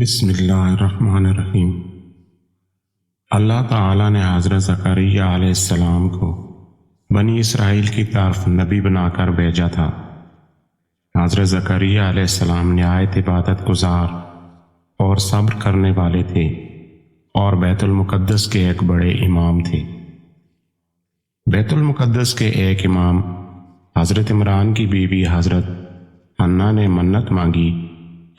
بسم اللہ الرحمن الرحیم۔ اللہ تعالیٰ نے حضرت زکریا علیہ السلام کو بنی اسرائیل کی طرف نبی بنا کر بھیجا تھا۔ حضرت زکریا علیہ السلام نہایت عبادت گزار اور صبر کرنے والے تھے اور بیت المقدس کے ایک بڑے امام تھے۔ بیت المقدس کے ایک امام حضرت عمران کی بیوی حضرت حنہ نے منت مانگی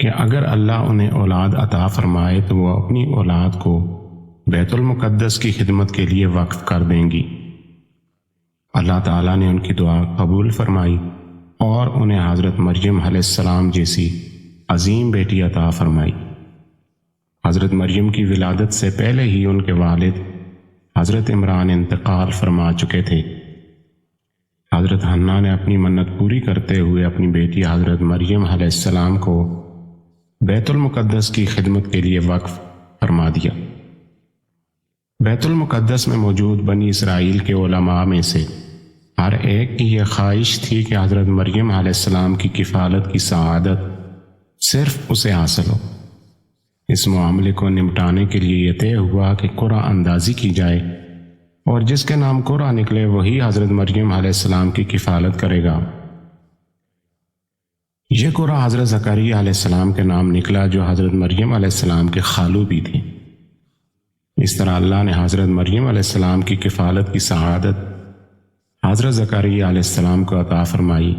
کہ اگر اللہ انہیں اولاد عطا فرمائے تو وہ اپنی اولاد کو بیت المقدس کی خدمت کے لیے وقف کر دیں گی۔ اللہ تعالیٰ نے ان کی دعا قبول فرمائی اور انہیں حضرت مریم علیہ السلام جیسی عظیم بیٹی عطا فرمائی۔ حضرت مریم کی ولادت سے پہلے ہی ان کے والد حضرت عمران انتقال فرما چکے تھے۔ حضرت حنہ نے اپنی منت پوری کرتے ہوئے اپنی بیٹی حضرت مریم علیہ السلام کو بیت المقدس کی خدمت کے لیے وقف فرما دیا۔ بیت المقدس میں موجود بنی اسرائیل کے علماء میں سے ہر ایک کی یہ خواہش تھی کہ حضرت مریم علیہ السلام کی کفالت کی سعادت صرف اسے حاصل ہو۔ اس معاملے کو نمٹانے کے لیے یہ طے ہوا کہ قرعہ اندازی کی جائے اور جس کے نام قرعہ نکلے وہی حضرت مریم علیہ السلام کی کفالت کرے گا۔ یہ قرعہ حضرت زکریا علیہ السلام کے نام نکلا جو حضرت مریم علیہ السلام کے خالو بھی تھے۔ اس طرح اللہ نے حضرت مریم علیہ السلام کی کفالت کی سعادت حضرت زکریا علیہ السلام کو عطا فرمائی۔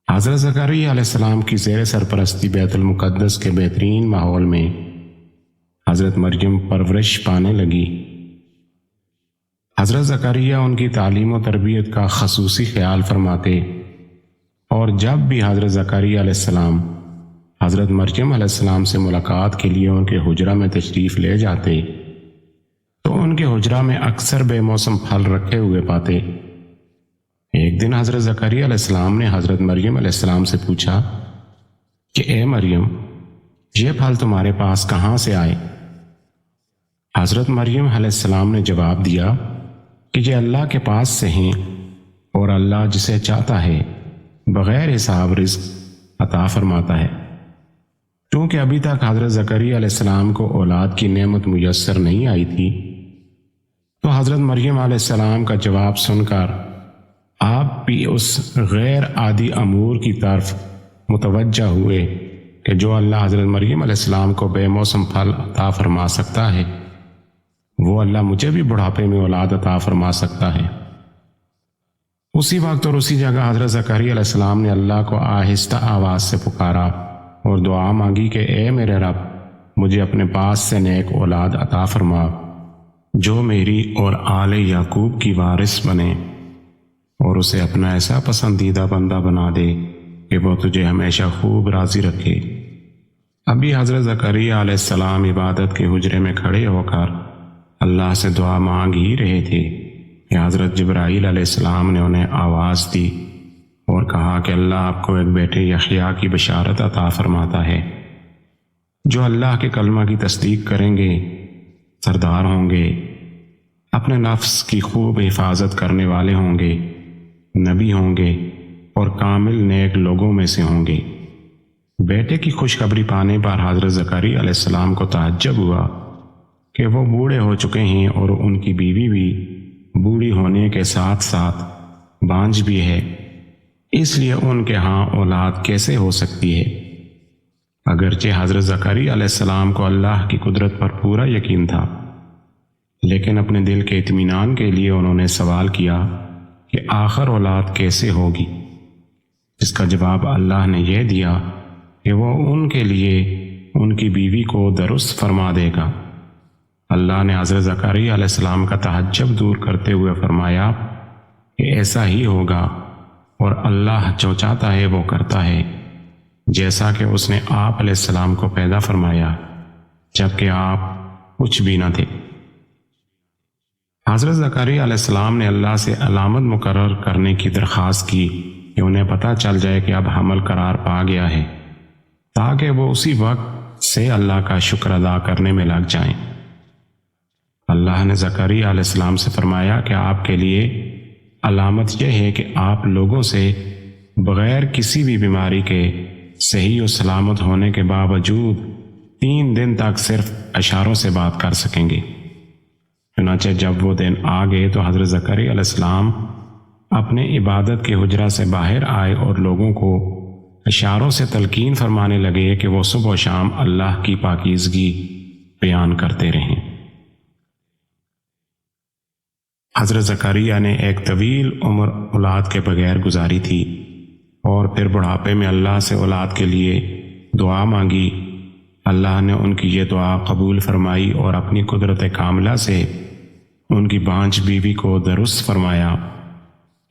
حضرت زکریا علیہ السلام کی زیر سرپرستی بیت المقدس کے بہترین ماحول میں حضرت مریم پرورش پانے لگی۔ حضرت زکریا ان کی تعلیم و تربیت کا خصوصی خیال فرماتے اور جب بھی حضرت زکریا علیہ السلام حضرت مریم علیہ السلام سے ملاقات کے لیے ان کے حجرہ میں تشریف لے جاتے تو ان کے حجرہ میں اکثر بے موسم پھل رکھے ہوئے پاتے۔ ایک دن حضرت زکریا علیہ السلام نے حضرت مریم علیہ السلام سے پوچھا کہ اے مریم، یہ پھل تمہارے پاس کہاں سے آئے؟ حضرت مریم علیہ السلام نے جواب دیا کہ یہ اللہ کے پاس سے ہیں اور اللہ جسے چاہتا ہے بغیر حساب رزق عطا فرماتا ہے۔ چونکہ ابھی تک حضرت زکریا علیہ السلام کو اولاد کی نعمت میسر نہیں آئی تھی تو حضرت مریم علیہ السلام کا جواب سن کر آپ بھی اس غیر عادی امور کی طرف متوجہ ہوئے کہ جو اللہ حضرت مریم علیہ السلام کو بے موسم پھل عطا فرما سکتا ہے وہ اللہ مجھے بھی بڑھاپے میں اولاد عطا فرما سکتا ہے۔ اسی وقت اور اسی جگہ حضرت زکریا علیہ السلام نے اللہ کو آہستہ آواز سے پکارا اور دعا مانگی کہ اے میرے رب، مجھے اپنے پاس سے نیک اولاد عطا فرما جو میری اور آل یعقوب کی وارث بنے اور اسے اپنا ایسا پسندیدہ بندہ بنا دے کہ وہ تجھے ہمیشہ خوب راضی رکھے۔ ابھی حضرت زکریا علیہ السلام عبادت کے حجرے میں کھڑے ہو کر اللہ سے دعا مانگ ہی رہے تھے کہ حضرت جبرائیل علیہ السلام نے انہیں آواز دی اور کہا کہ اللہ آپ کو ایک بیٹے یحییٰ کی بشارت عطا فرماتا ہے جو اللہ کے کلمہ کی تصدیق کریں گے، سردار ہوں گے، اپنے نفس کی خوب حفاظت کرنے والے ہوں گے، نبی ہوں گے اور کامل نیک لوگوں میں سے ہوں گے۔ بیٹے کی خوشخبری پانے پر حضرت زکریا علیہ السلام کو تعجب ہوا کہ وہ بوڑھے ہو چکے ہیں اور ان کی بیوی بھی بوڑھی ہونے کے ساتھ ساتھ بانجھ بھی ہے، اس لیے ان کے ہاں اولاد کیسے ہو سکتی ہے؟ اگرچہ حضرت زکریا علیہ السلام کو اللہ کی قدرت پر پورا یقین تھا، لیکن اپنے دل کے اطمینان کے لیے انہوں نے سوال کیا کہ آخر اولاد کیسے ہوگی؟ اس کا جواب اللہ نے یہ دیا کہ وہ ان کے لیے ان کی بیوی کو درست فرما دے گا۔ اللہ نے حضرت زکریا علیہ السلام کا تعجب دور کرتے ہوئے فرمایا کہ ایسا ہی ہوگا اور اللہ جو چاہتا ہے وہ کرتا ہے، جیسا کہ اس نے آپ علیہ السلام کو پیدا فرمایا جبکہ آپ کچھ بھی نہ تھے۔ حضرت زکریا علیہ السلام نے اللہ سے علامت مقرر کرنے کی درخواست کی کہ انہیں پتہ چل جائے کہ اب حمل قرار پا گیا ہے تاکہ وہ اسی وقت سے اللہ کا شکر ادا کرنے میں لگ جائیں۔ اللہ نے زکریا علیہ السلام سے فرمایا کہ آپ کے لیے علامت یہ ہے کہ آپ لوگوں سے بغیر کسی بھی بیماری کے صحیح و سلامت ہونے کے باوجود 3 دن تک صرف اشاروں سے بات کر سکیں گے۔ چنانچہ جب وہ دن آ گئے تو حضرت زکریا علیہ السلام اپنے عبادت کے حجرہ سے باہر آئے اور لوگوں کو اشاروں سے تلقین فرمانے لگے کہ وہ صبح و شام اللہ کی پاکیزگی بیان کرتے رہیں۔ حضرت زکریا نے ایک طویل عمر اولاد کے بغیر گزاری تھی اور پھر بڑھاپے میں اللہ سے اولاد کے لیے دعا مانگی۔ اللہ نے ان کی یہ دعا قبول فرمائی اور اپنی قدرت کاملہ سے ان کی بانجھ بیوی کو درست فرمایا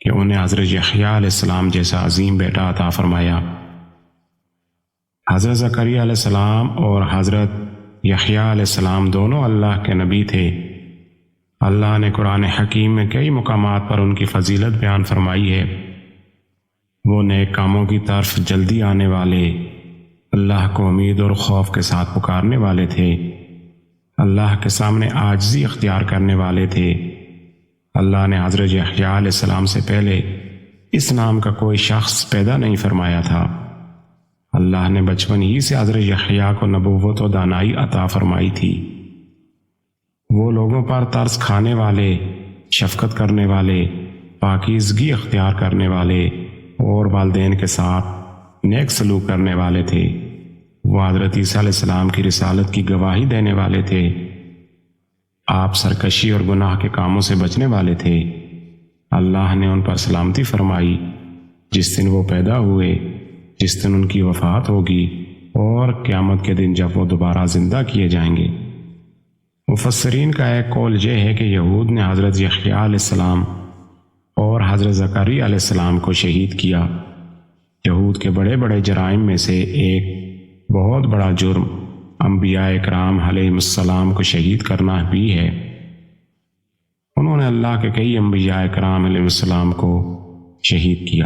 کہ انہیں حضرت یحییٰ علیہ السلام جیسا عظیم بیٹا عطا فرمایا۔ حضرت زکریا علیہ السلام اور حضرت یحییٰ علیہ السلام دونوں اللہ کے نبی تھے۔ اللہ نے قرآن حکیم میں کئی مقامات پر ان کی فضیلت بیان فرمائی ہے۔ وہ نیک کاموں کی طرف جلدی آنے والے، اللہ کو امید اور خوف کے ساتھ پکارنے والے تھے، اللہ کے سامنے عاجزی اختیار کرنے والے تھے۔ اللہ نے حضرت یحییٰ علیہ السلام سے پہلے اس نام کا کوئی شخص پیدا نہیں فرمایا تھا۔ اللہ نے بچپن ہی سے حضرت یحییٰ کو نبوت و دانائی عطا فرمائی تھی۔ وہ لوگوں پر ترس کھانے والے، شفقت کرنے والے، پاکیزگی اختیار کرنے والے اور والدین کے ساتھ نیک سلوک کرنے والے تھے۔ وہ حضرت عیسیٰ علیہ السلام کی رسالت کی گواہی دینے والے تھے۔ آپ سرکشی اور گناہ کے کاموں سے بچنے والے تھے۔ اللہ نے ان پر سلامتی فرمائی جس دن وہ پیدا ہوئے، جس دن ان کی وفات ہوگی اور قیامت کے دن جب وہ دوبارہ زندہ کیے جائیں گے۔ مفسرین کا ایک قول یہ ہے کہ یہود نے حضرت یحییٰ علیہ السلام اور حضرت زکریا علیہ السلام کو شہید کیا۔ یہود کے بڑے بڑے جرائم میں سے ایک بہت بڑا جرم انبیاء اکرام علیہ السلام کو شہید کرنا بھی ہے۔ انہوں نے اللہ کے کئی انبیاء اکرام علیہ السلام کو شہید کیا۔